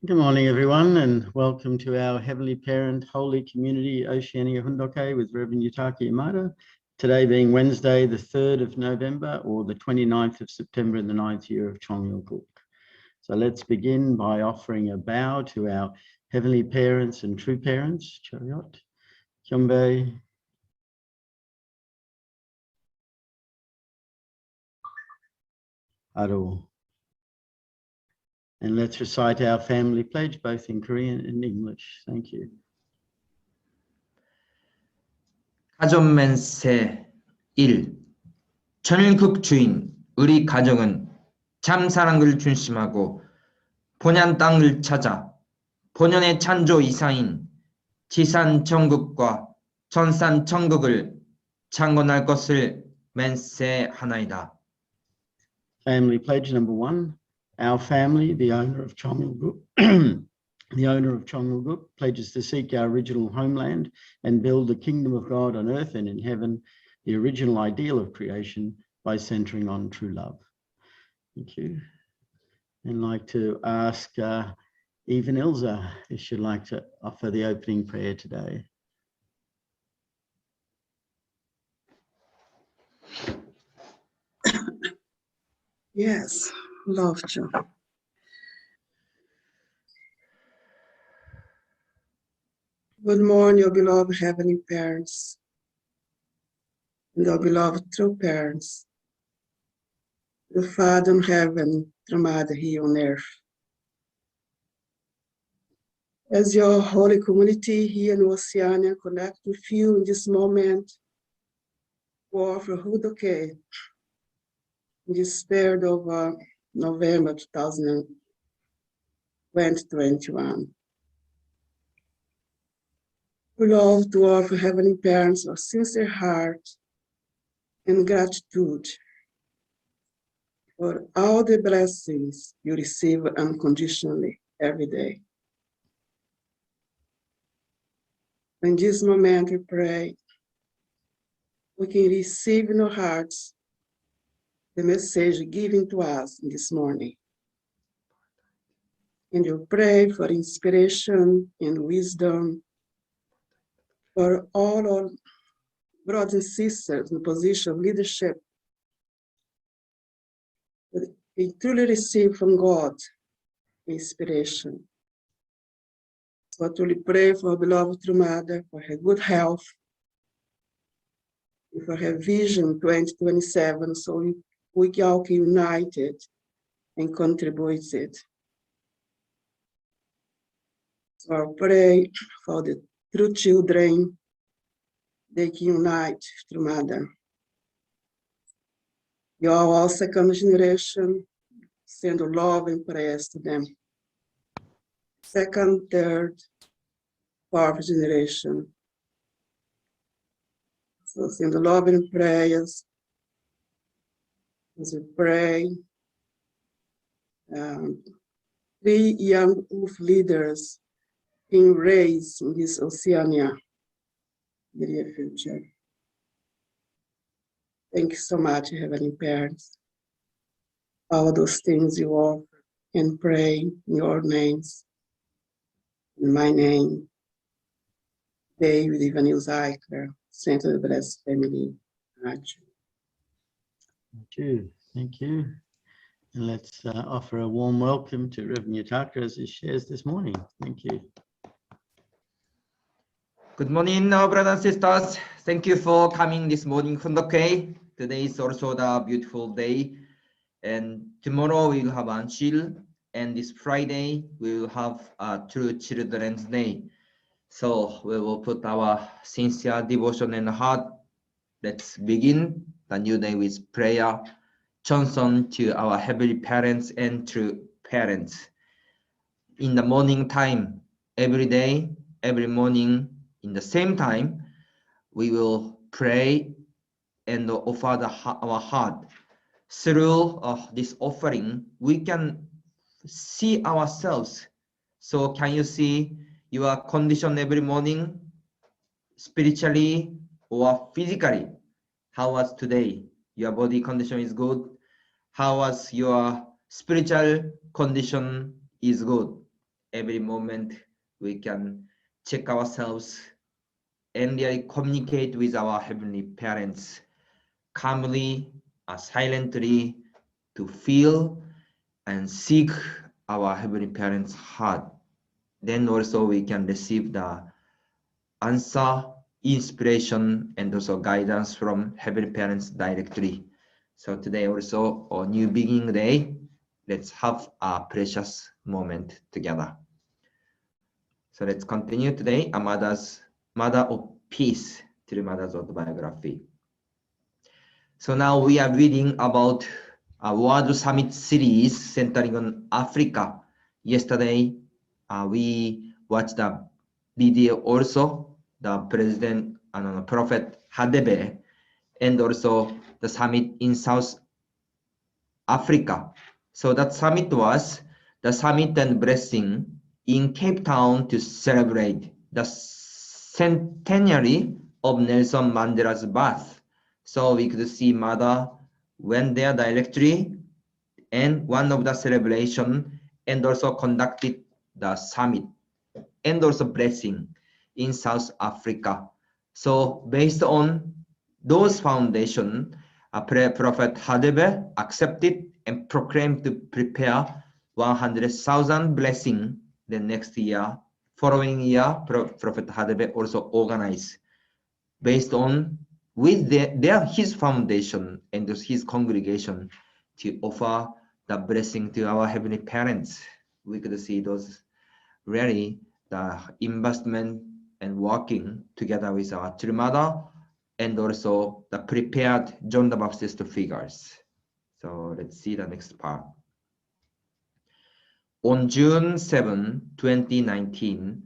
Good morning, everyone, and welcome to our Heavenly Parent Holy Community Oceania Hundoke with Reverend Yutaki Yamada. Today being Wednesday, the 3rd of November, or the 29th of September in the 9th year of Chongyalguk. So let's begin by offering a bow to our Heavenly Parents and True Parents. Chariot, Kyombe, Aro. And let's recite our family pledge, both in Korean and English. Thank you. 가족맨세 1. 전국 주인 우리 가정은 참 사랑을 중심하고 본연 땅을 찾아 본연의 창조 이사인 지산 천국과 전산 천국을 창건할 것을 맹세하나이다. Family pledge number 1. Our family, the owner of Chongyalguk, pledges to seek our original homeland and build the kingdom of God on earth and in heaven, the original ideal of creation, by centering on true love. Thank you. And I'd like to ask Eve and Ilza if she'd like to offer the opening prayer today. Yes, love you. Good morning, your beloved Heavenly Parents and your beloved true parents, the Father in heaven, the Mother here on earth. As your holy community here in Oceania connect with you in this moment, for Hundoke, in this 3rd of November 2021. We love to offer Heavenly Parents our sincere heart and gratitude for all the blessings you receive unconditionally every day. In this moment, we pray we can receive in our hearts the message given to us this morning. And you pray for inspiration and wisdom for all our brothers and sisters in the position of leadership. That we truly receive from God inspiration. So I truly pray for our beloved True Mother, for her good health, and for her vision 2027, so we all can united and contributed. So I pray for the true children, they can unite through Mother. You are all second generation, send love and prayers to them. Second, third, fourth generation. So send love and prayers as we pray. 3 young youth leaders being raised in this Oceania near future. Thank you so much, Heavenly Parents. All those things you offer and pray in your names. In my name, David Evanil Zeichler, Saint of the Blessed Family. Thank you. Thank you. And let's offer a warm welcome to Reverend Yutaka as he shares this morning. Thank you. Good morning, brothers and sisters. Thank you for coming this morning, Hundoke. Today is also the beautiful day. And tomorrow we will have Anshil. And this Friday we will have True Children's Day. So we will put our sincere devotion in the heart. Let's begin the new day with prayer. Johnson to our Heavenly Parents and True Parents. In the morning time, every day, every morning, in the same time, we will pray and offer our heart. Through this offering, we can see ourselves. So can you see your condition every morning, spiritually or physically? How was today? Your body condition is good. How was your spiritual condition is good? every moment we can check ourselves and really communicate with our Heavenly Parents calmly, silently, to feel and seek our Heavenly Parents' heart. Then also we can receive the answer, inspiration, and also guidance from Heavenly Parents directly. So today also a new beginning day. Let's have a precious moment together. So let's continue today. A Mother of Peace, through Mother's autobiography. So now we are reading about a World Summit series centering on Africa. Yesterday, we watched the video also, the President and Prophet Hadebe, and also the summit in South Africa. So that summit was the summit and blessing in Cape Town to celebrate the centenary of Nelson Mandela's birth. So we could see Mother went there directly and one of the celebration and also conducted the summit and also blessing in South Africa. So based on those foundation, Prophet Hadebe accepted and proclaimed to prepare 100,000 blessing the next year. Following year, Prophet Hadebe also organized based on with his foundation and his congregation to offer the blessing to our Heavenly Parents. We could see those really the investment and working together with our True Mother and also the prepared John the Baptist figures. So let's see the next part. On June 7, 2019,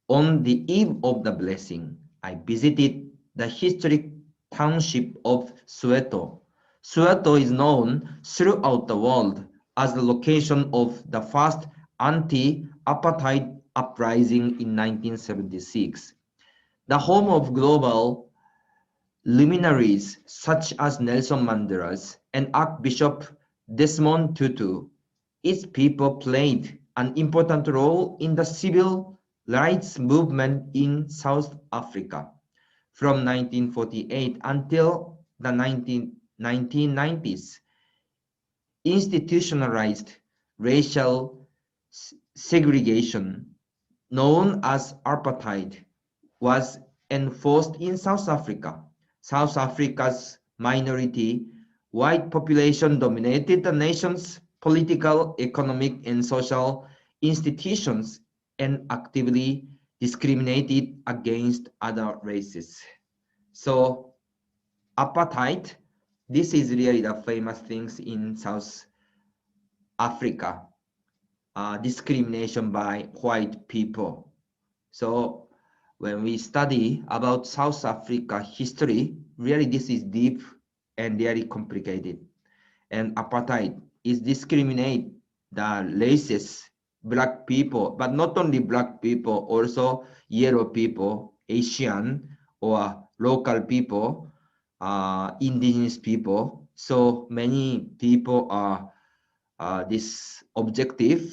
on the eve of the blessing, I visited the historic township of Soweto. Soweto is known throughout the world as the location of the first anti-apartheid uprising in 1976. The home of global luminaries such as Nelson Mandela and Archbishop Desmond Tutu. Its people played an important role in the civil rights movement in South Africa from 1948 until the 1990s. Institutionalized racial segregation, known as apartheid, was enforced in South Africa. South Africa's minority white population dominated the nation's political, economic, and social institutions and actively discriminated against other races. So apartheid, this is really the famous things in South Africa, discrimination by white people. So when we study about South Africa history, really this is deep and very complicated. And apartheid is discriminate the races, black people, but not only black people, also yellow people, Asian or local people, indigenous people. So many people are this objective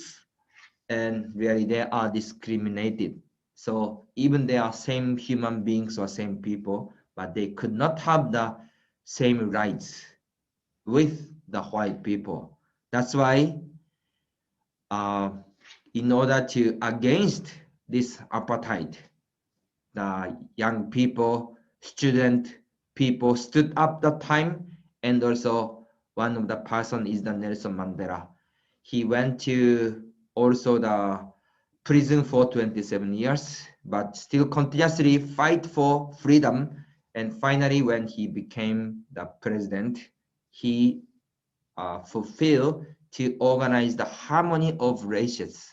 and really they are discriminated. So even they are same human beings or same people, but they could not have the same rights with the white people. That's why in order to against this apartheid, the young people, student people stood up that time, and also one of the person is the Nelson Mandela. He went to also the prison for 27 years, but still continuously fight for freedom. And finally, when he became the president, he fulfilled to organize the harmony of races,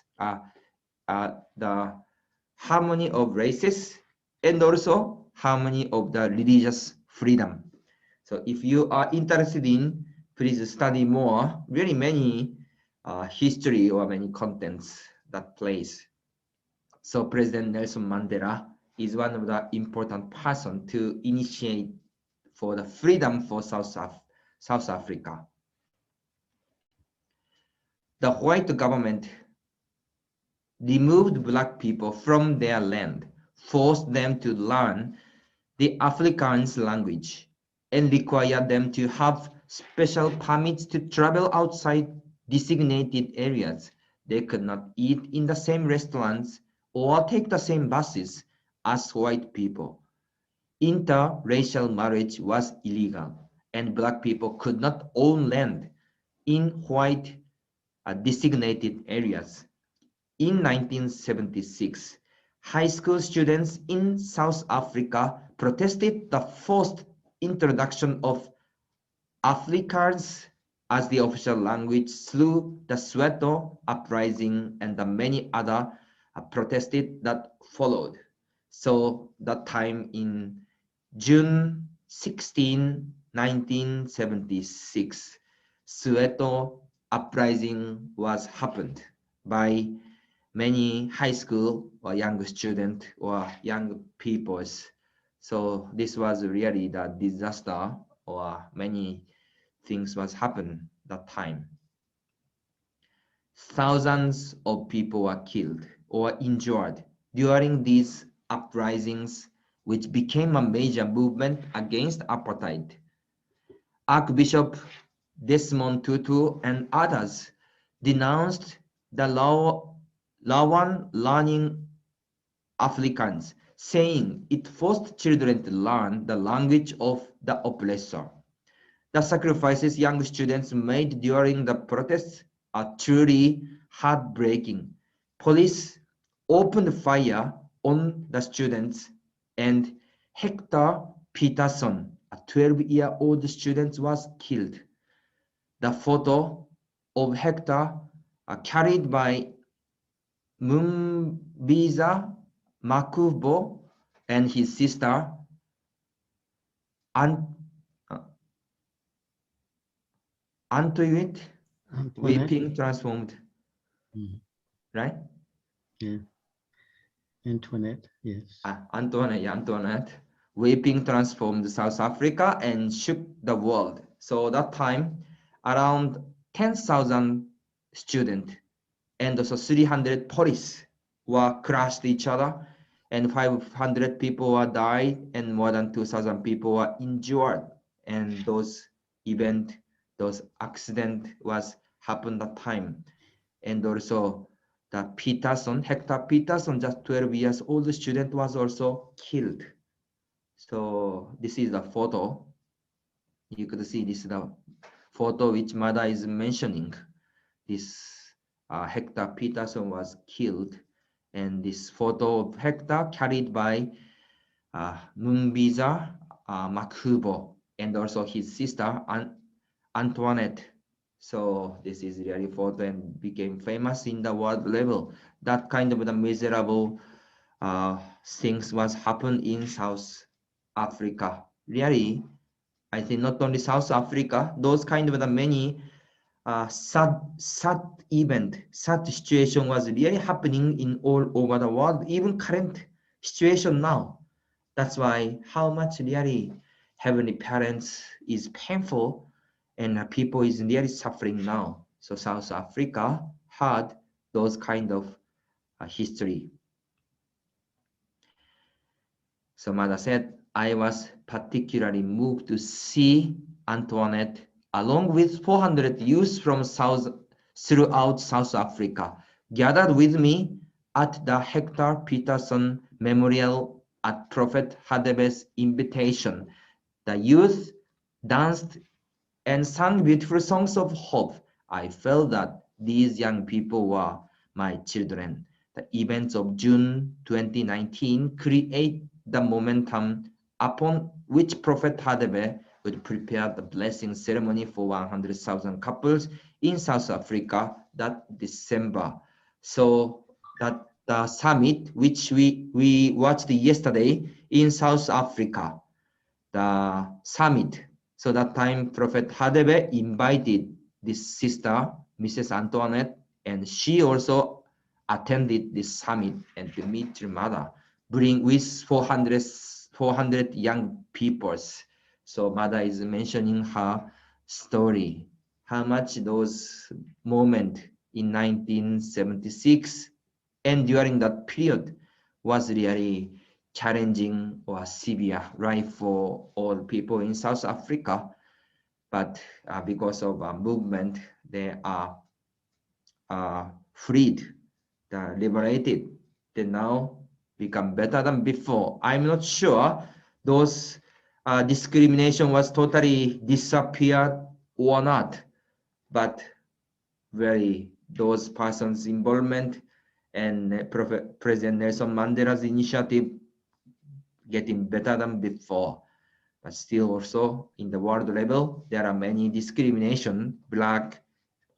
the harmony of races, and also harmony of the religious freedom. So if you are interested in, please study more, really many history or many contents that place. So President Nelson Mandela is one of the important person to initiate for the freedom for South Africa. The white government removed black people from their land, forced them to learn the Afrikaans language, and required them to have special permits to travel outside designated areas. They could not eat in the same restaurants or take the same buses as white people. Interracial marriage was illegal, and black people could not own land in white designated areas. In 1976, high school students in South Africa protested the forced introduction of Afrikaans as the official language through the Soweto uprising and the many other protests that followed. So that time in June 16, 1976, Soweto uprising was happened by many high school or young student or young peoples. So this was really the disaster, or many things was happened that time. Thousands of people were killed or injured during these uprisings, which became a major movement against apartheid. Archbishop Desmond Tutu and others denounced the Lawan learning Afrikaans, saying it forced children to learn the language of the oppressor. The sacrifices young students made during the protests are truly heartbreaking. Police opened fire on the students, and Hector Peterson, a 12-year-old student, was killed. The photo of Hector carried by Mumbiza Makubo and his sister Antoinette, weeping transformed, right? Yeah. Antoinette, yes. Antoinette, weeping transformed South Africa and shook the world. So that time, around 10,000 students and also 300 police were crushed each other, and 500 people were died, and more than 2,000 people were injured. And those accident was happened that time. And also the Hector Peterson, just 12 years old student, was also killed. So this is the photo. You could see this is the photo which mother is mentioning. This Hector Peterson was killed, and this photo of Hector carried by Mumbiza Makubo and also his sister Antoinette. So this is really photo and became famous in the world level. That kind of the miserable things was happened in South Africa. Really, I think not only South Africa, those kind of the many sad situation was really happening in all over the world, even current situation now. That's why how much really Heavenly Parents is painful, and people is really suffering now. So South Africa had those kind of history. So mother said, I was particularly moved to see Antoinette along with 400 youths from throughout South Africa gathered with me at the Hector Peterson Memorial at Prophet Hadebe's invitation. The youth danced and sang beautiful songs of hope. I felt that these young people were my children. The events of June 2019 create the momentum upon which Prophet Hadebe would prepare the blessing ceremony for 100,000 couples in South Africa that December. So that the summit which we watched yesterday in South Africa, the summit. So that time Prophet Hadebe invited this sister, Mrs. Antoinette, and she also attended this summit and to meet her mother, bring with 400 young peoples. So mother is mentioning her story, how much those moment in 1976 And during that period was really challenging or severe, right, for all people in South Africa. But because of a movement, they are freed, liberated. They now become better than before. I'm not sure those discrimination was totally disappeared or not, but very those persons' involvement and President Nelson Mandela's initiative getting better than before. But still also in the world level, there are many discrimination, black,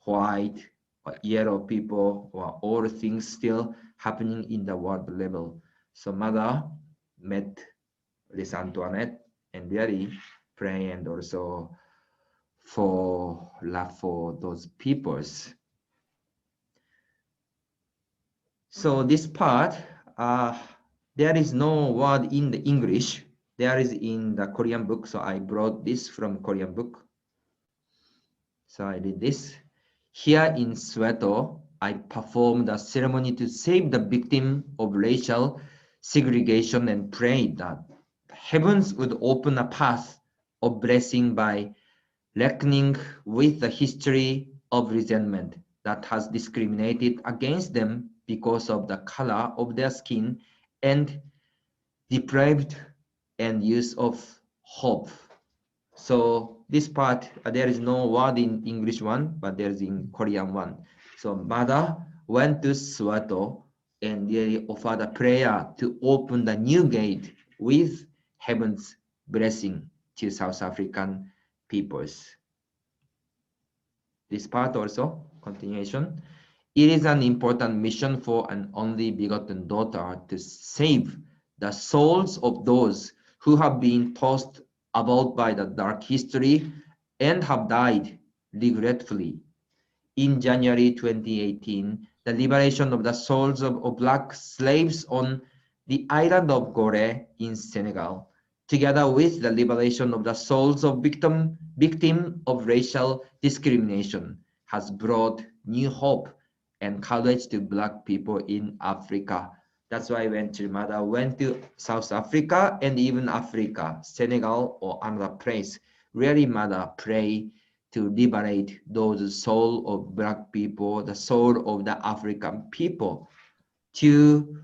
white, or yellow people, or all things still happening in the world level. So mother met Liz Antoinette and really pray and also for love for those peoples. So this part, there is no word in the English. There is in the Korean book. So I brought this from Korean book. So I did this. Here in Soweto, I performed a ceremony to save the victim of racial segregation and prayed that heavens would open a path of blessing by reckoning with the history of resentment that has discriminated against them because of the color of their skin and deprived and use of hope. So this part, there is no word in English one, but there is in Korean one. So mother went to Soweto and they offered a prayer to open the new gate with heaven's blessing to South African peoples. This part also, continuation. It is an important mission for an only begotten daughter to save the souls of those who have been tossed about by the dark history and have died regretfully. In January 2018, the liberation of the souls of black slaves on the island of Gore in Senegal, together with the liberation of the souls of victim of racial discrimination, has brought new hope and courage to black people in Africa. That's why when Mother went to South Africa and even Africa, Senegal or another place, really Mother pray to liberate those soul of black people, the soul of the African people, to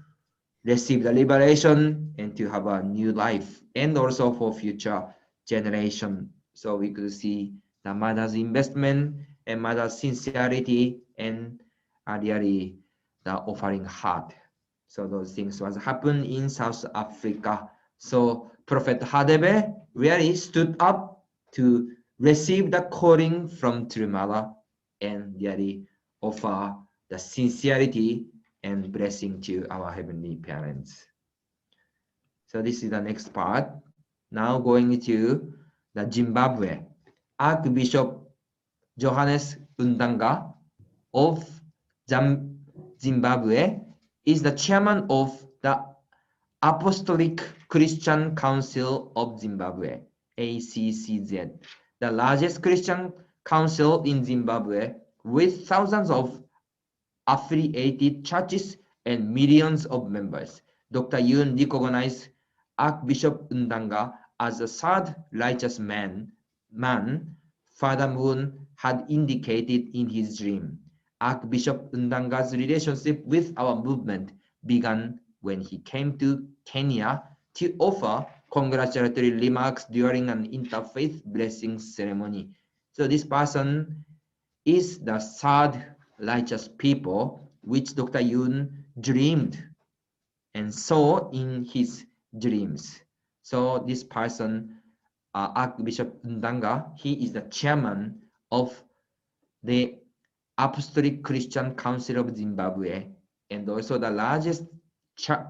receive the liberation and to have a new life, and also for future generation. So we could see the mother's investment and mother's sincerity and really the offering heart. So those things was happen in South Africa. So Prophet Hadebe really stood up to receive the calling from True Mother and really offer the sincerity and blessing to our heavenly parents. So this is the next part. Now going to the Zimbabwe. Archbishop Johannes Undanga of Zimbabwe is the chairman of the Apostolic Christian Council of Zimbabwe, ACCZ, the largest Christian council in Zimbabwe with thousands of affiliated churches and millions of members. Dr. Yun recognized Archbishop Undanga as a third righteous man Father Moon had indicated in his dream. Archbishop Undanga's relationship with our movement began when he came to Kenya to offer congratulatory remarks during an interfaith blessing ceremony. So this person is the third righteous people which Dr. Yun dreamed and saw in his dreams. So this person, Archbishop Ndanga, he is the chairman of the Apostolic Christian Council of Zimbabwe and also the largest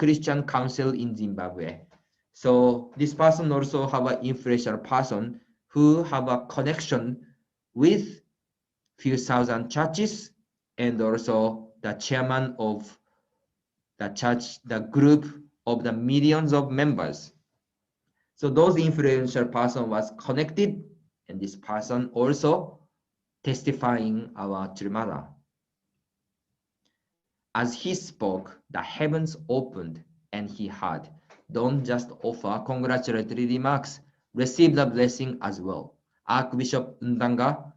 Christian council in Zimbabwe. So this person also have an influential person who have a connection with few thousand churches and also the chairman of the church, the group of the millions of members. So those influential person was connected, and this person also testifying our True Mother. As he spoke, the heavens opened and he heard. Don't just offer congratulatory remarks, receive the blessing as well. Archbishop Undanga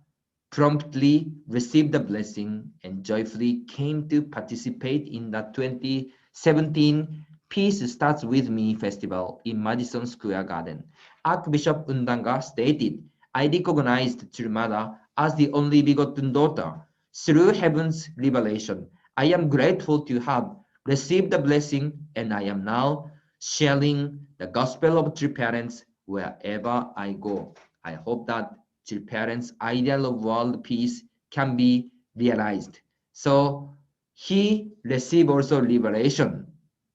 promptly received the blessing and joyfully came to participate in the 2017 Peace Starts With Me Festival in Madison Square Garden. Archbishop Undanga stated, I recognized Chulmada as the only begotten daughter. Through heaven's revelation, I am grateful to have received the blessing, and I am now sharing the gospel of true parents wherever I go. I hope that true parents' ideal of world peace can be realized. So he received also liberation.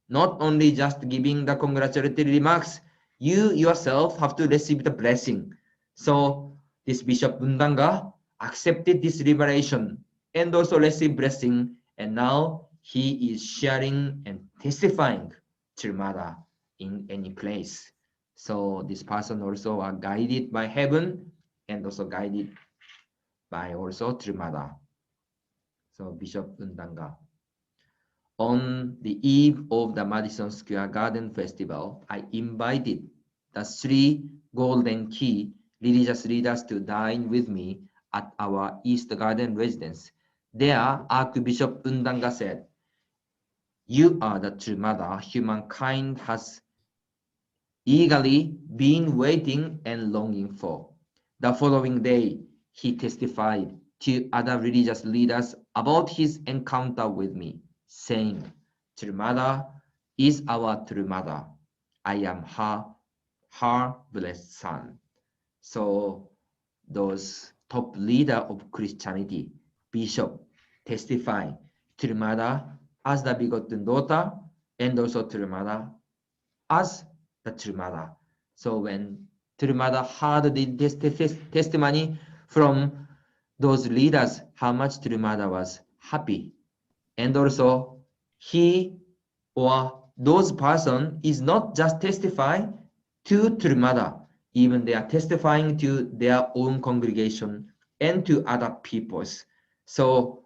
Not only just giving the congratulatory remarks, you yourself have to receive the blessing. So this Bishop Bundanga accepted this liberation and also received blessing, and now he is sharing and testifying Chulmada in any place. So this person also are guided by heaven and also guided by also Chulmada. So Bishop Undanga. On the eve of the Madison Square Garden Festival, I invited the 3 Golden Key religious leaders to dine with me at our East Garden residence. There, Archbishop Undanga said, you are the true mother humankind has eagerly been waiting and longing for. The following day, he testified to other religious leaders about his encounter with me, saying, True Mother is our true mother. I am her blessed son. So those top leader of Christianity, Bishop, testify True Mother as the begotten daughter and also True Mother as the True Mother. So when True Mother heard the testimony from those leaders, how much True Mother was happy. And also he or those person is not just testifying to True Mother, even they are testifying to their own congregation and to other peoples. So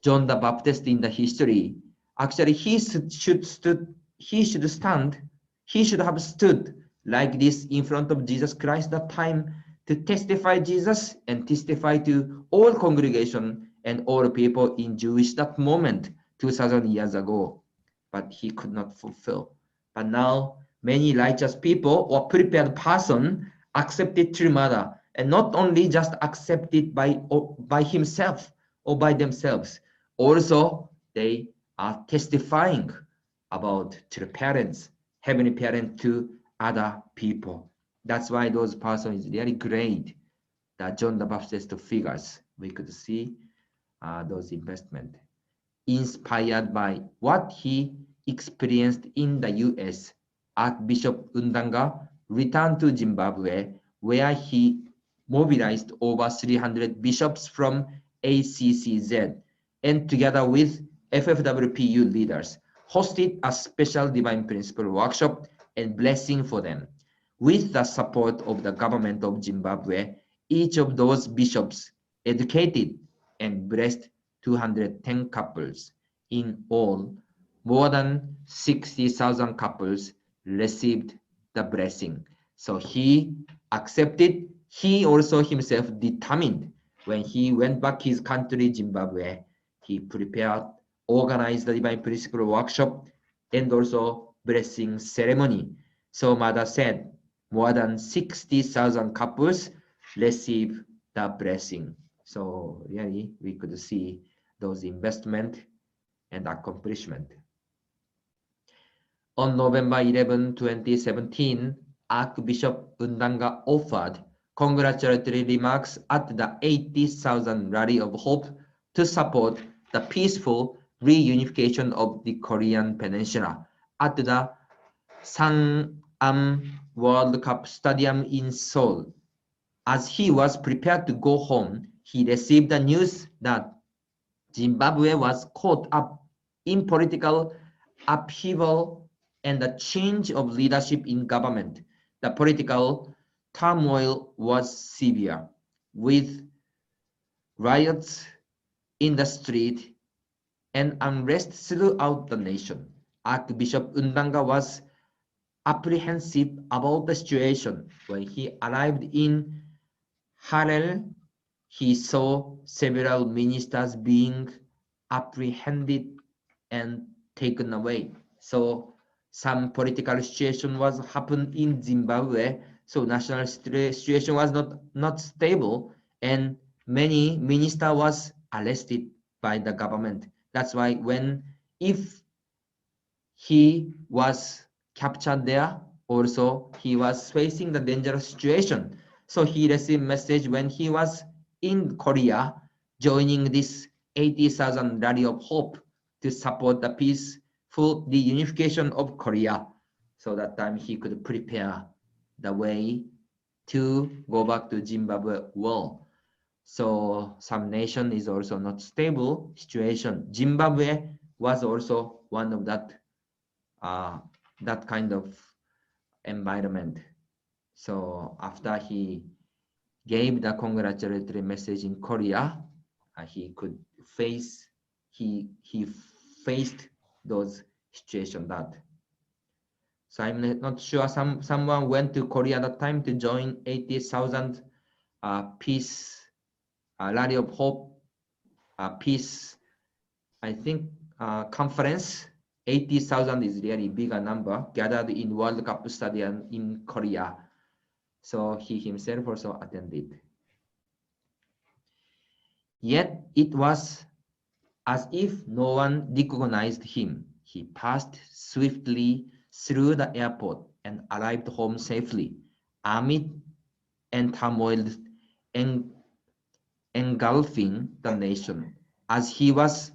John the Baptist in the history, actually he should have stood like this in front of Jesus Christ that time to testify Jesus and testify to all congregation and all people in Jewish that moment 2000 years ago. But he could not fulfill. But now many righteous people or prepared person accepted True Mother, and not only just accepted by himself or by themselves, also they are testifying about true parents, heavenly parent to other people. That's why those persons is really great. That John the Baptist figures we could see those investment inspired by what he experienced in the US. Archbishop Undanga returned to Zimbabwe, where he mobilized over 300 bishops from ACCZ and together with FFWPU leaders, hosted a special Divine Principle workshop and blessing for them. With the support of the government of Zimbabwe, each of those bishops educated and blessed 210 couples. In all, more than 60,000 couples received the blessing. So he accepted, he also himself determined when he went back his country, Zimbabwe, he prepared, organized the Divine Principle workshop and also blessing ceremony. So Mother said, more than 60,000 couples received the blessing. So really, we could see those investment and accomplishment. On November 11, 2017, Archbishop Undanga offered congratulatory remarks at the 80,000 Rally of Hope to support the peaceful reunification of the Korean Peninsula at the Sangam World Cup Stadium in Seoul. As he was prepared to go home, he received the news that Zimbabwe was caught up in political upheaval and the change of leadership in government. The political turmoil was severe, with riots in the street and unrest throughout the nation. Archbishop Undanga was apprehensive about the situation. When he arrived in Harare, he saw several ministers being apprehended and taken away. So some political situation was happened in Zimbabwe. So national situation was not stable, and many minister was arrested by the government. That's why if he was captured there, also he was facing the dangerous situation. So he received message when he was in Korea, joining this 80,000 Rally of Hope to support the peaceful reunification of Korea. So that time he could prepare the way to go back to Zimbabwe well. So some nation is also not stable situation. Zimbabwe was also one of that kind of environment. So after he gave the congratulatory message in Korea, he faced those situations that. So I'm not sure someone went to Korea at that time to join 80,000 peace Rally of Hope peace, I think, conference. 80,000 is really bigger number gathered in World Cup Stadium in Korea. So he himself also attended. Yet it was as if no one recognized him. He passed swiftly through the airport and arrived home safely amid and turmoil engulfing the nation. As he was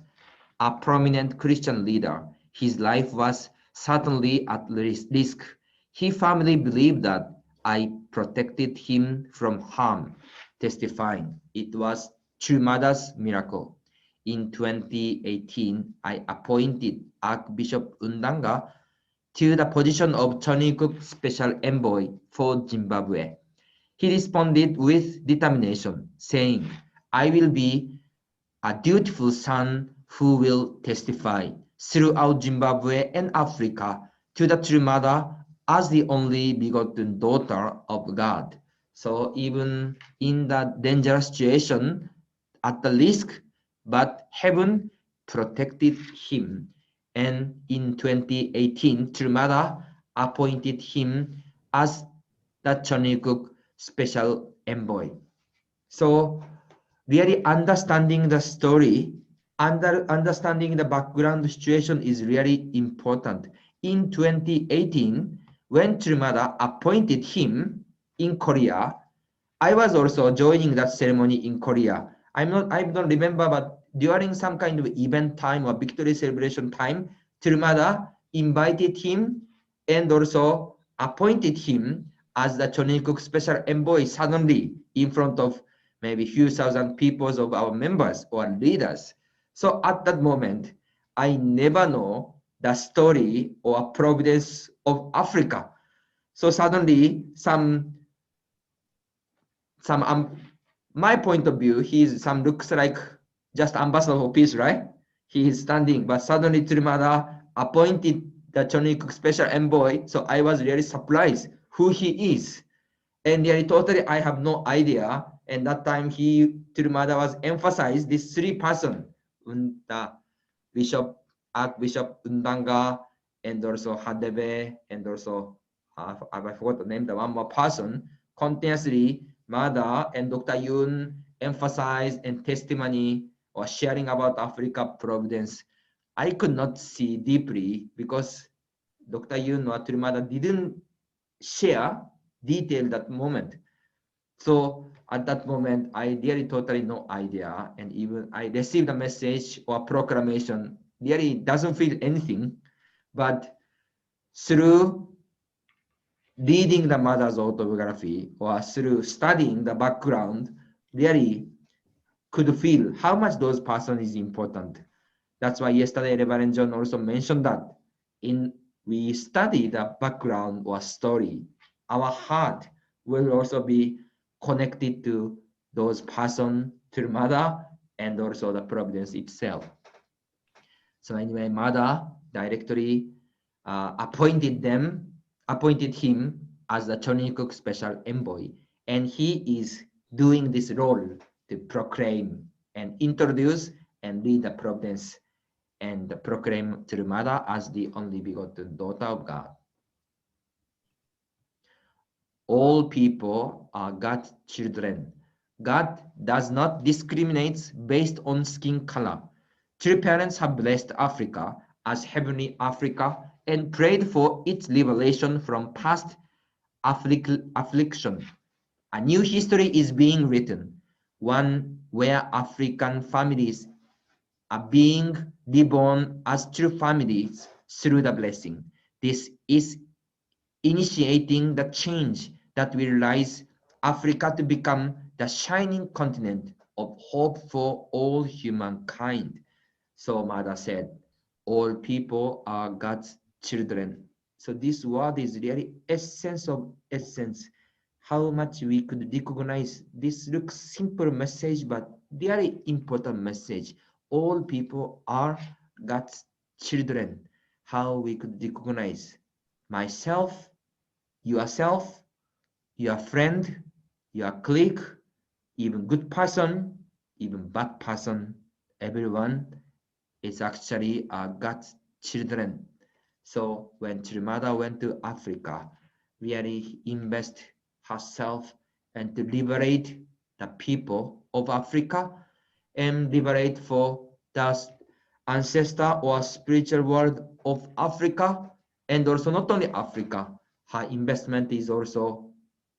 a prominent Christian leader, his life was certainly at risk. He firmly believed that I protected him from harm, testifying it was Chumada's miracle. In 2018, I appointed Archbishop Undanga to the position of Choniguk Special Envoy for Zimbabwe. He responded with determination, saying, I will be a dutiful son who will testify throughout Zimbabwe and Africa to the true mother as the only begotten daughter of God. So even in that dangerous situation, at the risk, but heaven protected him. And in 2018, True Mother appointed him as the Choniguk Special Envoy. So really understanding the story, understanding the background situation is really important. In 2018, when Trumada appointed him in Korea, I was also joining that ceremony in Korea. I don't remember, but during some kind of event time or victory celebration time, Trumada invited him and also appointed him as the Choniguk Special Envoy suddenly in front of maybe few thousand people of our members or leaders. So at that moment, I never know the story or providence of Africa. So suddenly my point of view, looks like just ambassador for peace, right? He is standing, but suddenly Trumada appointed the Choniguk Special Envoy. So I was really surprised who he is. And really totally I have no idea. And that time Trumada was emphasized this three person, the Archbishop Undanga, and also Hadebe, and also I forgot the name, the one more person, continuously Mother and Dr. Yun emphasized and testimony or sharing about Africa providence. I could not see deeply because Dr. Yun or Trumada didn't share detail that moment. So at that moment, I really totally no idea. And even I received a message or proclamation, really doesn't feel anything. But through reading the mother's autobiography or through studying the background, really could feel how much those person is important. That's why yesterday Reverend John also mentioned that we study the background or story, our heart will also be connected to those person, to the mother, and also the providence itself. So anyway, mother directly appointed him as the Chonikook special envoy, and he is doing this role to proclaim and introduce and lead the providence and proclaim to the mother as the only begotten daughter of God. All people are God's children. God does not discriminate based on skin color. True parents have blessed Africa as Heavenly Africa and prayed for its liberation from past affliction. A new history is being written, one where African families are being reborn as true families through the blessing. This is initiating the change that will rise Africa to become the shining continent of hope for all humankind. So mother said, all people are God's children. So this word is really essence of essence. How much we could recognize this looks simple message, but very important message. All people are God's children. How we could recognize myself, yourself, your friend, your colleague, even good person, even bad person, everyone is actually God's children. So when Trimada went to Africa, really invest herself and to liberate the people of Africa and liberate for the ancestor or spiritual world of Africa, and also not only Africa, her investment is also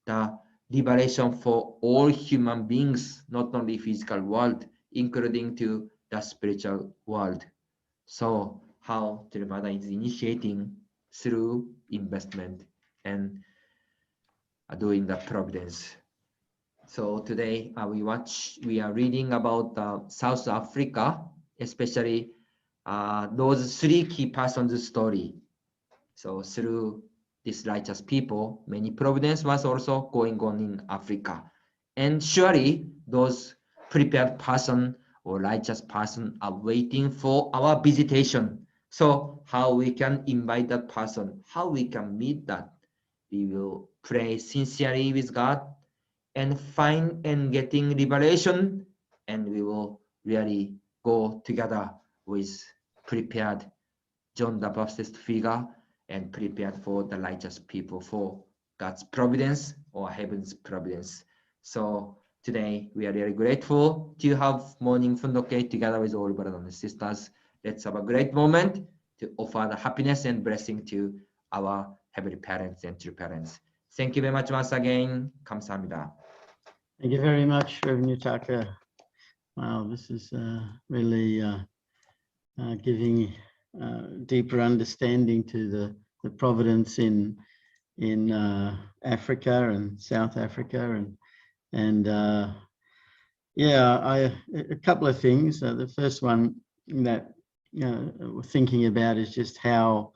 the liberation for all human beings, not only physical world, including to the spiritual world. So how Theravada is initiating through investment and doing the providence. So today we are reading about South Africa, especially those three key persons' story. So through these righteous people, many providence was also going on in Africa. And surely those prepared person or righteous person are waiting for our visitation. So how we can invite that person, how we can meet that? We will pray sincerely with God and find and getting liberation, and we will really go together with prepared John the Baptist figure and prepared for the righteous people for God's providence or heaven's providence. So today we are really grateful to have morning fundoke together with all brothers and sisters. Let's have a great moment to offer the happiness and blessing to our heavenly parents and true parents. Thank you very much once again. 감사합니다. Thank you very much, Reverend Yutaka. Wow, this is really giving deeper understanding to the providence in Africa and South Africa, and yeah, a couple of things. The first one that we're thinking about is just how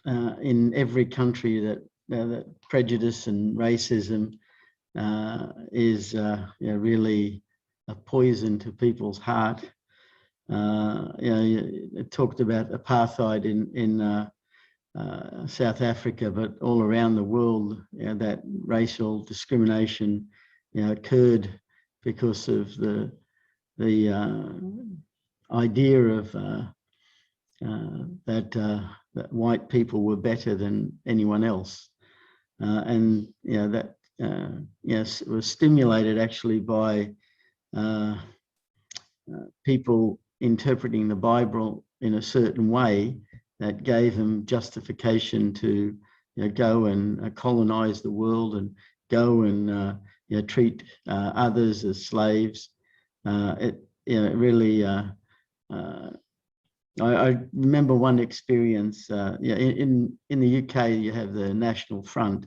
in every country that prejudice and racism is really a poison to people's heart. It talked about apartheid in South Africa, but all around the world, that racial discrimination occurred because of the idea of that white people were better than anyone else, and that yes, it was stimulated actually by people interpreting the Bible in a certain way that gave them justification to go and colonize the world and go and treat others as slaves. It really I remember one experience. In the UK you have the National Front,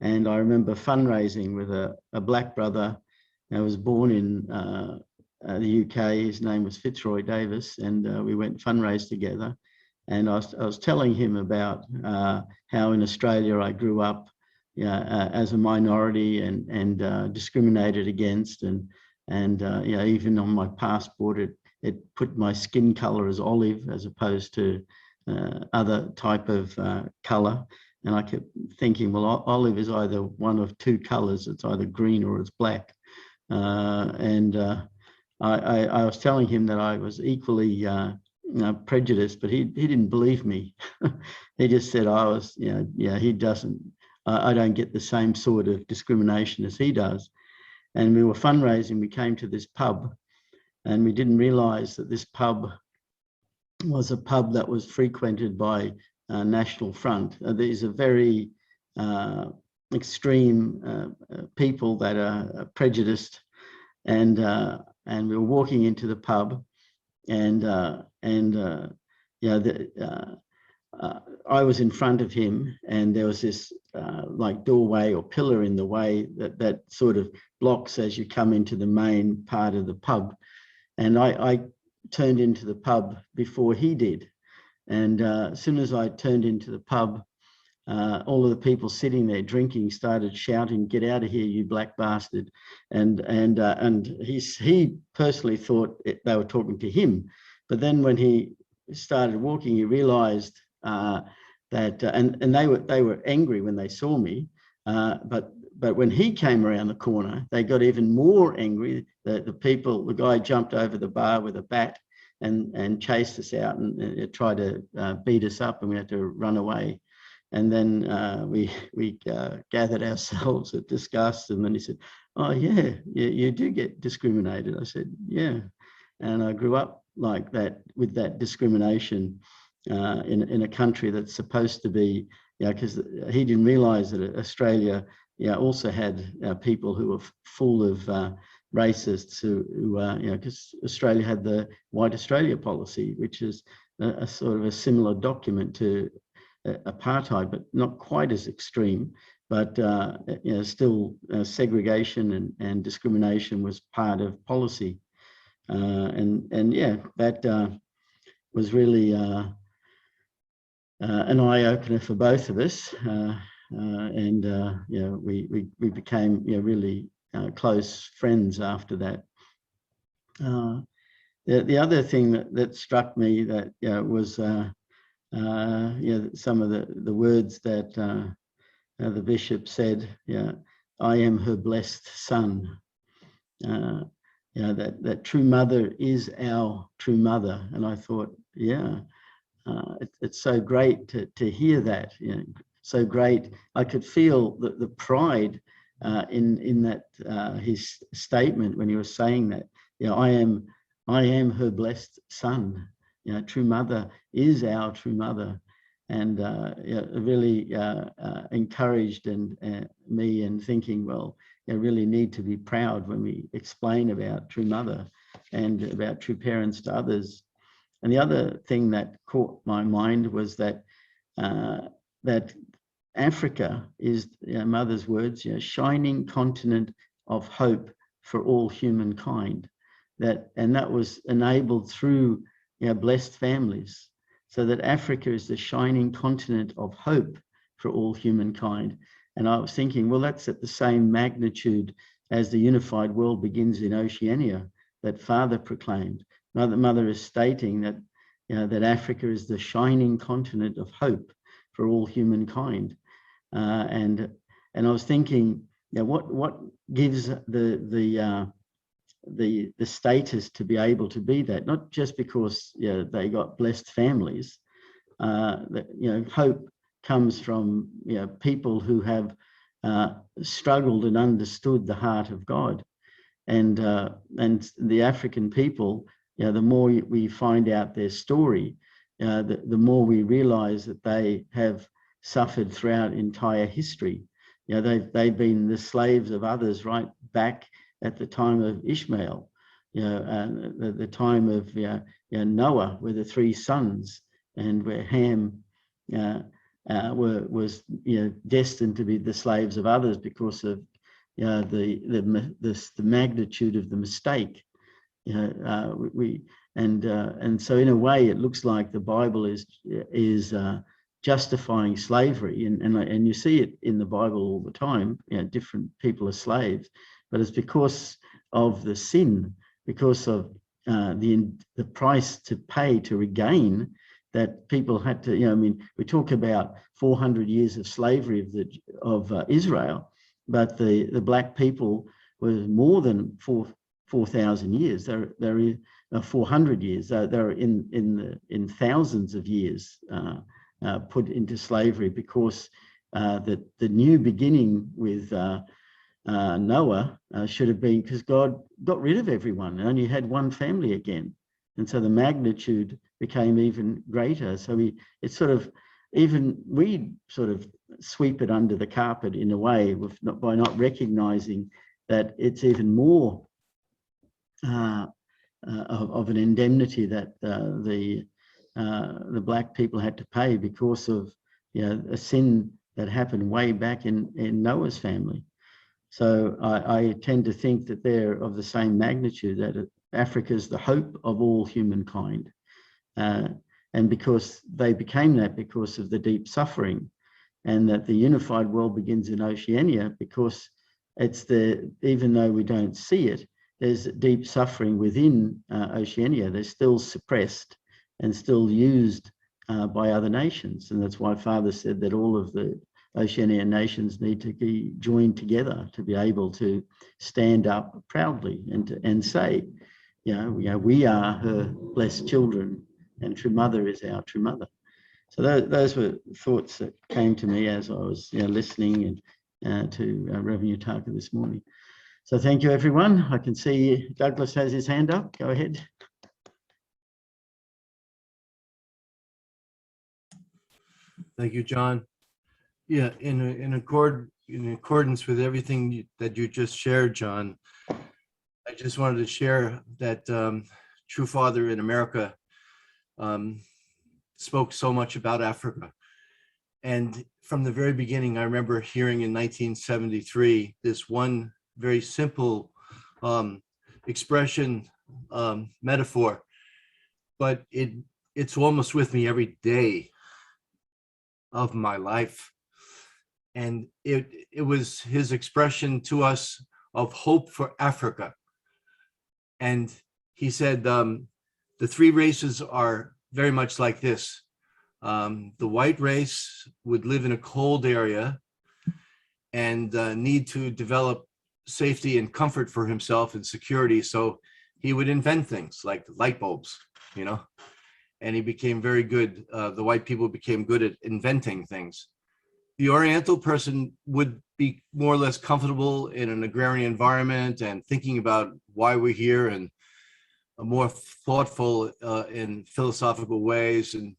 and I remember fundraising with a black brother that was born in the UK. His name was Fitzroy Davis, and we went fundraise together. And I was telling him about how in Australia I grew up as a minority and discriminated against, and even on my passport it put my skin color as olive as opposed to other type of color. And I kept thinking, well, olive is either one of two colors. It's either green or it's black. I was telling him that I was equally prejudiced, but he didn't believe me. He just said I was, he doesn't, I don't get the same sort of discrimination as he does. And we were fundraising, we came to this pub, and we didn't realize that this pub was a pub that was frequented by National Front. These are very extreme people that are prejudiced, and we were walking into the pub, and I was in front of him, and there was this like doorway or pillar in the way that sort of blocks as you come into the main part of the pub, and I turned into the pub before he did. And as soon as I turned into the pub, all of the people sitting there drinking started shouting, "Get out of here, you black bastard!" And he personally thought they were talking to him, but then when he started walking, he realised that, and they were angry when they saw me, but when he came around the corner, they got even more angry. The guy jumped over the bar with a bat and chased us out and tried to beat us up, and we had to run away. And then we gathered ourselves at disgust, and then he said, "Oh yeah, you do get discriminated." I said, "Yeah," and I grew up like that, with that discrimination in a country that's supposed to be, because he didn't realise that Australia, also had people who were full of racists who because Australia had the White Australia policy, which is a sort of a similar document to apartheid, but not quite as extreme. But still segregation and discrimination was part of policy, that was really an eye-opener for both of us, we became really close friends after that. The other thing that struck me that was some of the words that the bishop said. "I am her blessed son." That true mother is our true mother, and I thought, it's so great to hear that. So great. I could feel the pride in that his statement when he was saying that. I am her blessed son. True mother is our true mother, and really encouraged me in thinking, well, really need to be proud when we explain about true mother and about true parents to others. And the other thing that caught my mind was that that Africa is, Mother's words, shining continent of hope for all humankind. That was enabled through blessed families, so that Africa is the shining continent of hope for all humankind. And I was thinking, well, that's at the same magnitude as the unified world begins in Oceania that Father proclaimed. Mother is stating that that Africa is the shining continent of hope for all humankind. And I was thinking, what gives the status to be able to be that? Not just because they got blessed families. Hope comes from people who have struggled and understood the heart of God, and the African people. The more we find out their story, the more we realise that they have suffered throughout entire history. They've been the slaves of others right back at the time of Ishmael, the time of Noah, with the three sons, and where Ham was destined to be the slaves of others because of the magnitude of the mistake. And so in a way it looks like the Bible is justifying slavery, and you see it in the Bible all the time. Different people are slaves, but it's because of the sin, because of the price to pay to regain that people had to, I mean, we talk about 400 years of slavery of Israel, but the black people were more than 4,000 years. They're 400 years. They're in thousands of years put into slavery because the new beginning with Noah should have been, because God got rid of everyone and only had one family again. And so the magnitude became even greater. So it's sort of, even we sort of sweep it under the carpet in a way by not recognizing that it's even more of an indemnity that the black people had to pay because of a sin that happened way back in Noah's family. So I tend to think that they're of the same magnitude, that Africa is the hope of all humankind. And because they became that because of the deep suffering, and that the unified world begins in Oceania because it's even though we don't see it, there's deep suffering within Oceania. They're still suppressed and still used by other nations. And that's why Father said that all of the Oceanian nations need to be joined together to be able to stand up proudly and say, we are her blessed children, and True Mother is our True Mother. So those were thoughts that came to me as I was listening to Reverend Utaka this morning. So thank you, everyone. I can see Douglas has his hand up. Go ahead. Thank you, John. Yeah, in accordance with everything that you just shared, John, I just wanted to share that True Father in America spoke so much about Africa. And from the very beginning, I remember hearing in 1973 this one very simple expression, metaphor, but it's almost with me every day of my life. And it was his expression to us of hope for Africa. And he said, the three races are very much like this. The white race would live in a cold area and need to develop safety and comfort for himself and security. So he would invent things like light bulbs, and he became very good. The white people became good at inventing things. The Oriental person would be more or less comfortable in an agrarian environment and thinking about why we're here, and more thoughtful in philosophical ways. And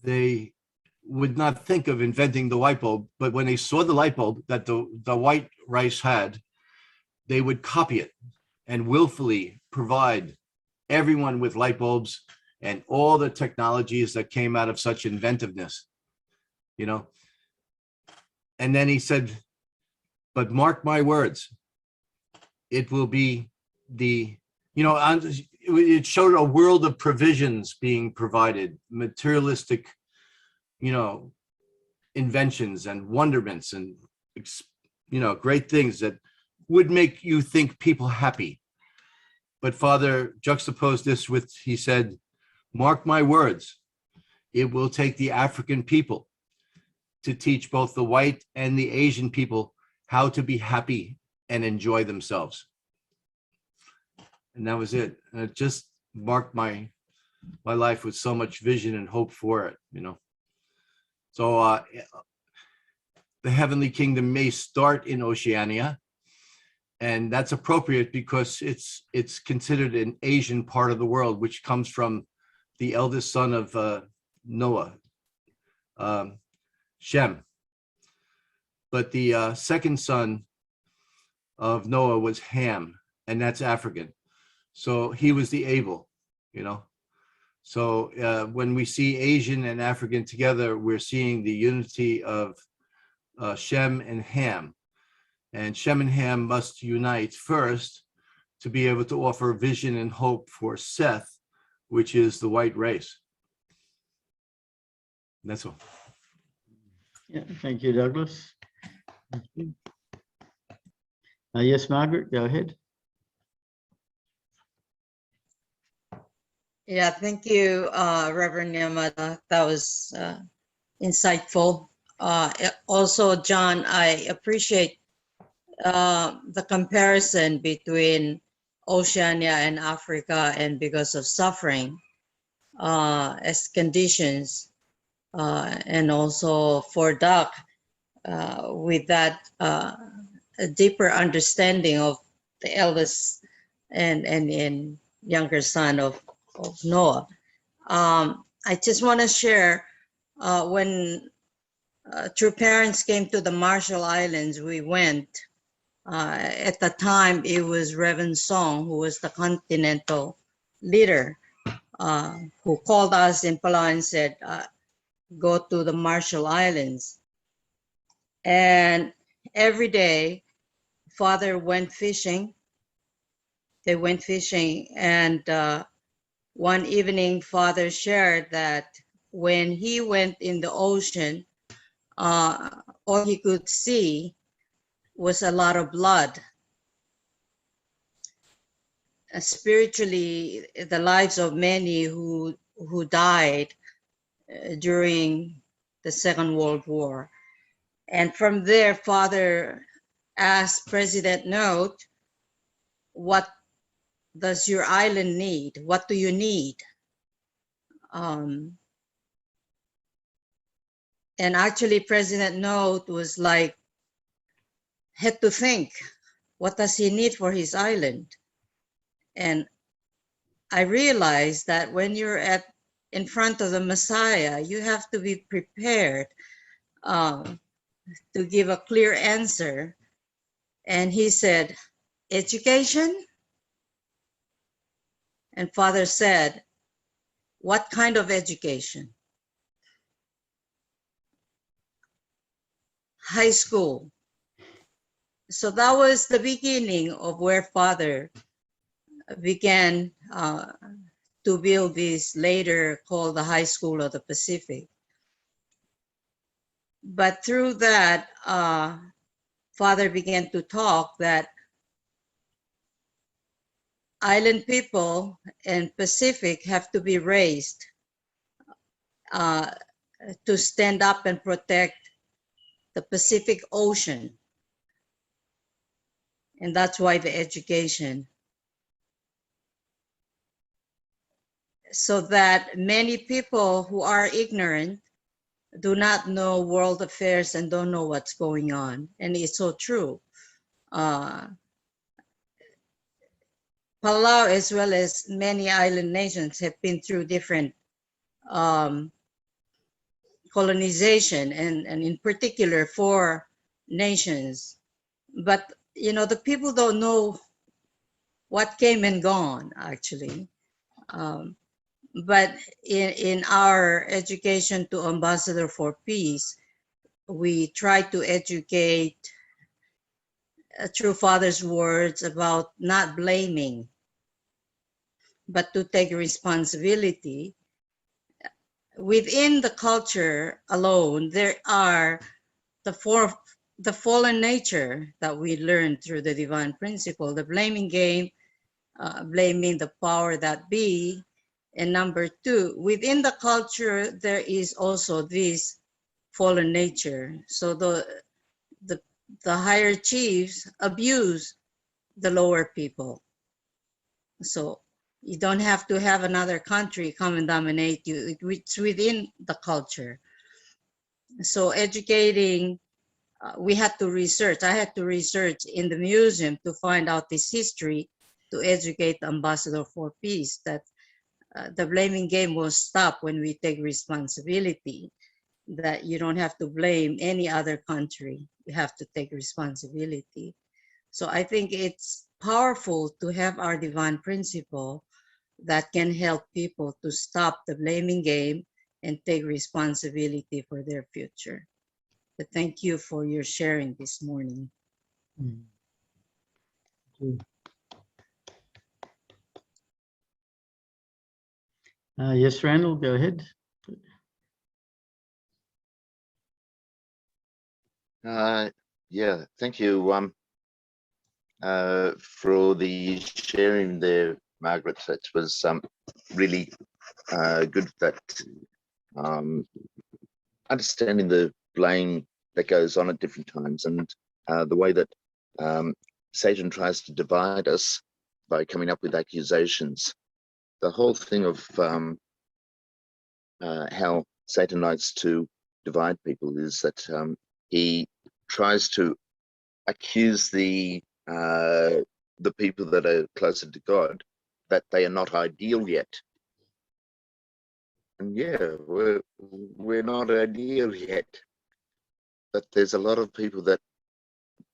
they would not think of inventing the light bulb, but when they saw the light bulb that the white race had, they would copy it and willfully provide everyone with light bulbs and all the technologies that came out of such inventiveness, And then he said, but mark my words, it will be it showed a world of provisions being provided, materialistic, inventions and wonderments and, great things that would make you think people happy. But Father juxtaposed this with, he said, mark my words, it will take the African people to teach both the white and the Asian people how to be happy and enjoy themselves. And that was it. And it just marked my life with so much vision and hope for it, So the heavenly kingdom may start in Oceania, and that's appropriate because it's considered an Asian part of the world, which comes from the eldest son of Noah, Shem. But the second son of Noah was Ham, and that's African. So he was the able, So when we see Asian and African together, we're seeing the unity of Shem and Ham. And Shem and Ham must unite first to be able to offer vision and hope for Seth, which is the white race. And that's all. Yeah, thank you, Douglas. Thank you. Yes, Margaret, go ahead. Yeah, thank you, Reverend Yamada. That was insightful. Also, John, I appreciate the comparison between Oceania and Africa, and because of suffering as conditions, and also for Doc, with that a deeper understanding of the eldest and younger son of Noah. I just want to share when True Parents came to the Marshall Islands, we went. At the time, it was Reverend Song, who was the continental leader, who called us in Palau and said, go to the Marshall Islands. And every day, Father went fishing. They went fishing, and one evening, Father shared that when he went in the ocean, all he could see was a lot of blood. Spiritually, the lives of many who died during the Second World War. And from there, Father asked President Note, what does your island need? What do you need? And actually, President Note was like, had to think, what does he need for his island? And I realized that when you're in front of the Messiah, you have to be prepared to give a clear answer. And he said, education? And Father said, what kind of education? High school. So that was the beginning of where Father began to build this later called the High School of the Pacific. But through that, Father began to talk that island people and Pacific have to be raised to stand up and protect the Pacific Ocean. And that's why the education. So that many people who are ignorant do not know world affairs and don't know what's going on. And it's so true. Palau, as well as many island nations, have been through different colonization, and in particular 4 nations. But you know, the people don't know what came and gone, actually. But in our education to Ambassador for Peace, we try to educate through Father's words about not blaming, but to take responsibility. Within the culture alone, there are the fallen nature that we learned through the divine principle, the blaming game, blaming the power that be. And number 2, within the culture, there is also this fallen nature. So the higher chiefs abuse the lower people. So you don't have to have another country come and dominate you. It's within the culture. So educating, we had to research. I had to research in the museum to find out this history to educate the Ambassador for Peace that the blaming game will stop when we take responsibility, that you don't have to blame any other country. You have to take responsibility. So I think it's powerful to have our divine principle that can help people to stop the blaming game and take responsibility for their future. But thank you for your sharing this morning. Yes, Randall, go ahead. Yeah, thank you for the sharing there, Margaret. It was really good that understanding the blame that goes on at different times, and the way that Satan tries to divide us by coming up with accusations. The whole thing of how Satan likes to divide people is that he tries to accuse the people that are closer to God that they are not ideal yet. And yeah, we're not ideal yet, but there's a lot of people that,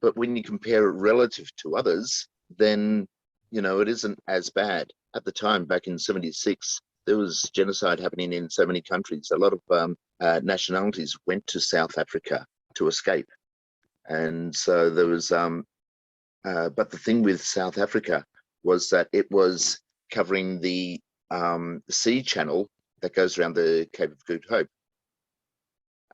but when you compare it relative to others, then, you know, it isn't as bad. At the time, back in '76, there was genocide happening in so many countries. A lot of nationalities went to South Africa to escape. And so there was, but the thing with South Africa was that it was covering the sea channel that goes around the Cape of Good Hope.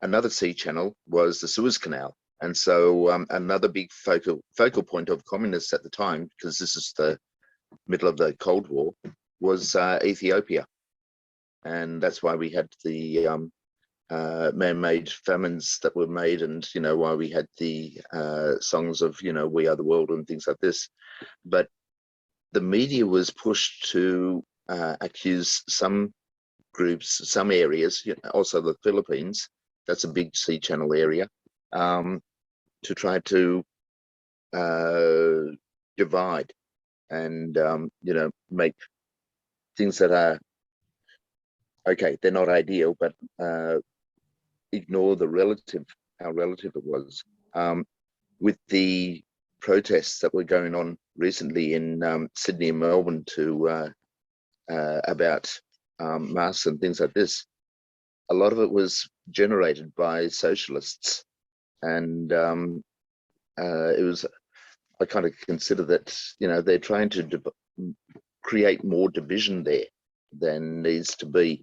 Another sea channel was the Suez Canal. And so another big focal point of communists at the time, because this is the middle of the Cold War, was Ethiopia. And that's why we had the man-made famines that were made, and, you know, why we had the songs of, you know, We Are the World and things like this. But the media was pushed to accuse some groups, some areas, you know, also the Philippines, that's a big sea channel area, to try to divide and, you know, make things that are, okay, they're not ideal, but ignore the relative, how relative it was. With the protests that were going on recently in Sydney and Melbourne to about masks and things like this, a lot of it was generated by socialists, and it was, I kind of consider that, you know, they're trying to create more division there than needs to be.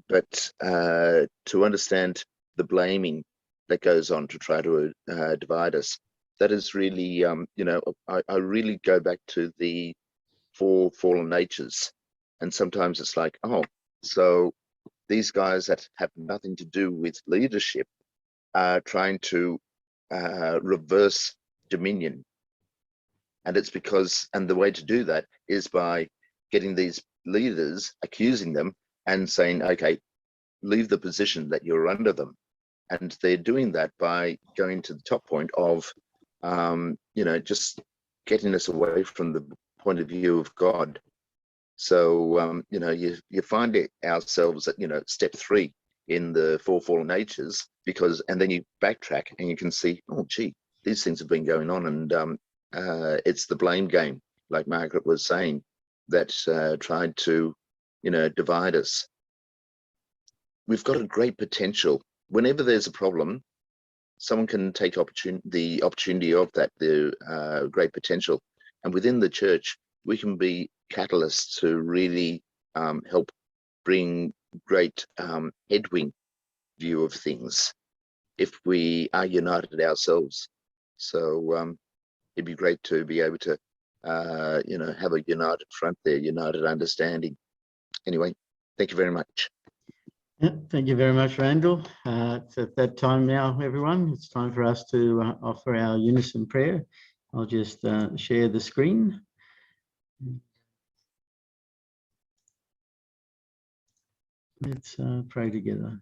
But to understand the blaming that goes on to try to divide us, that is really, you know, I really go back to the 4 fallen natures. And sometimes it's like, oh, so these guys that have nothing to do with leadership are trying to reverse dominion. And it's because, and the way to do that is by getting these leaders, accusing them and saying, okay, leave the position that you're under them. And they're doing that by going to the top point of, you know, just getting us away from the point of view of God. So, you know, you find it ourselves at, you know, step 3 in the 4 fallen natures, because, and then you backtrack and you can see, oh, gee, these things have been going on. And it's the blame game, like Margaret was saying, that tried to, you know, divide us. We've got a great potential. Whenever there's a problem, someone can take the opportunity of that, the great potential. And within the church, we can be catalysts to really help bring great headwind view of things if we are united ourselves. So it'd be great to be able to, you know, have a united front there, united understanding. Anyway, thank you very much. Yeah, thank you very much, Randall. It's at that time now, everyone. It's time for us to offer our unison prayer. I'll just share the screen. Let's pray together.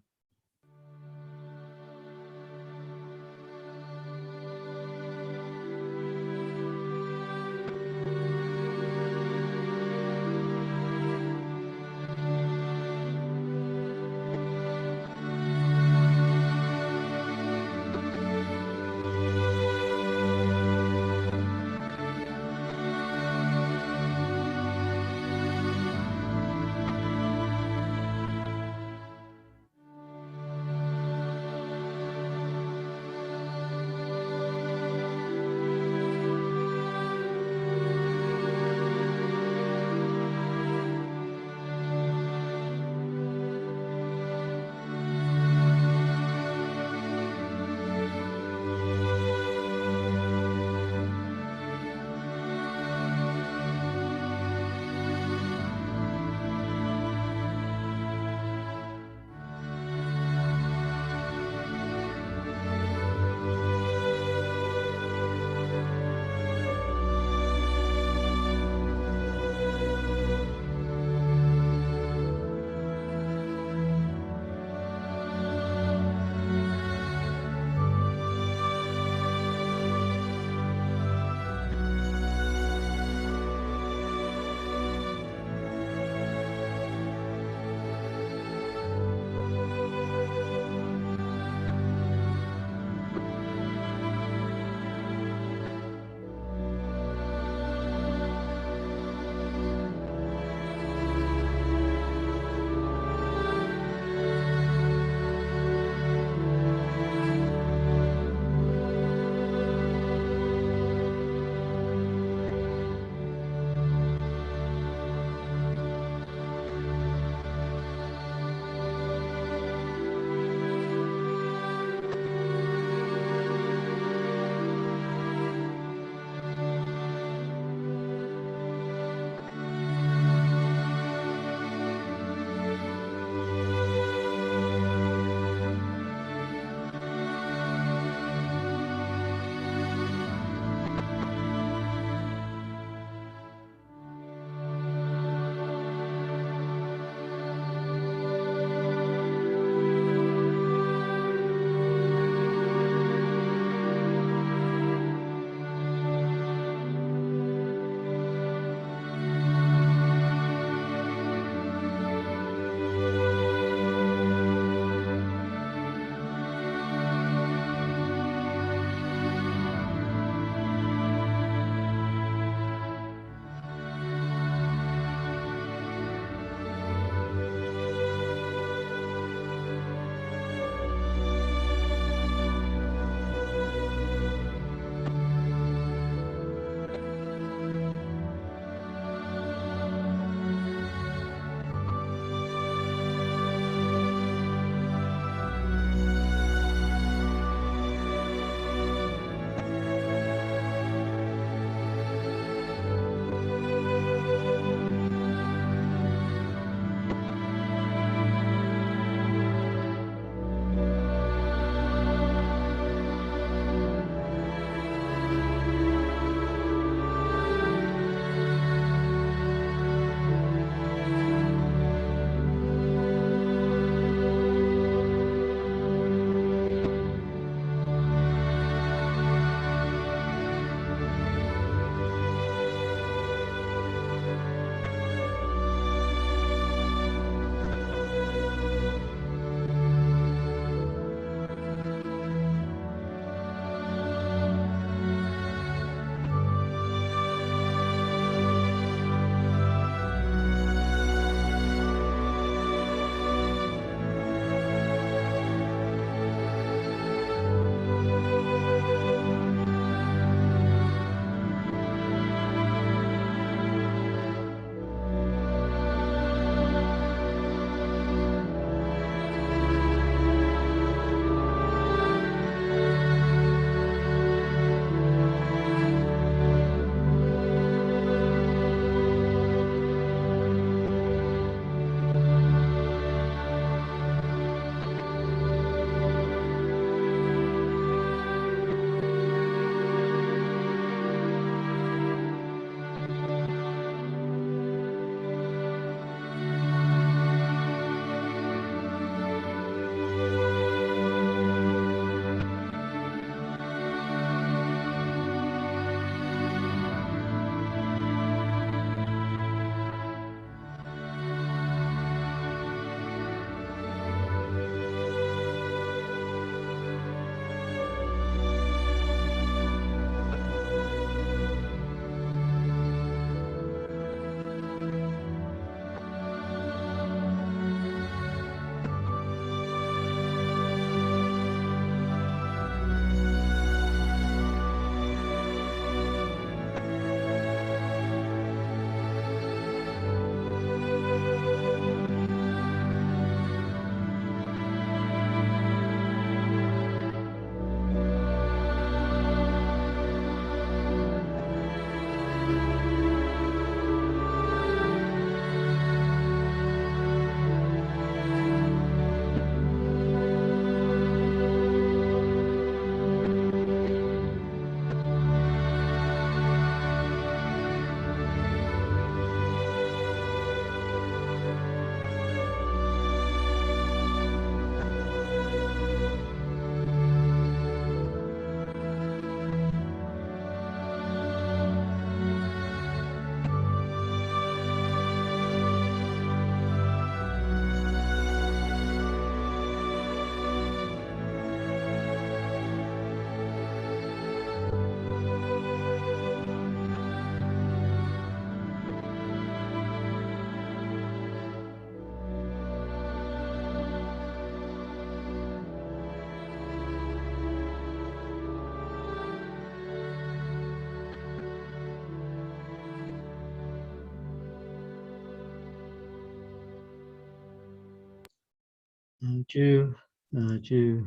Arju, Arju,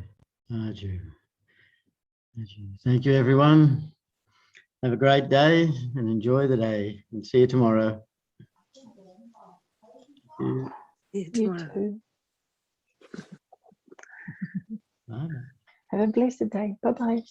Arju, Arju. Thank you, everyone. Have a great day and enjoy the day, and see you tomorrow. Thank you. You too. Bye. Have a blessed day. Bye-bye.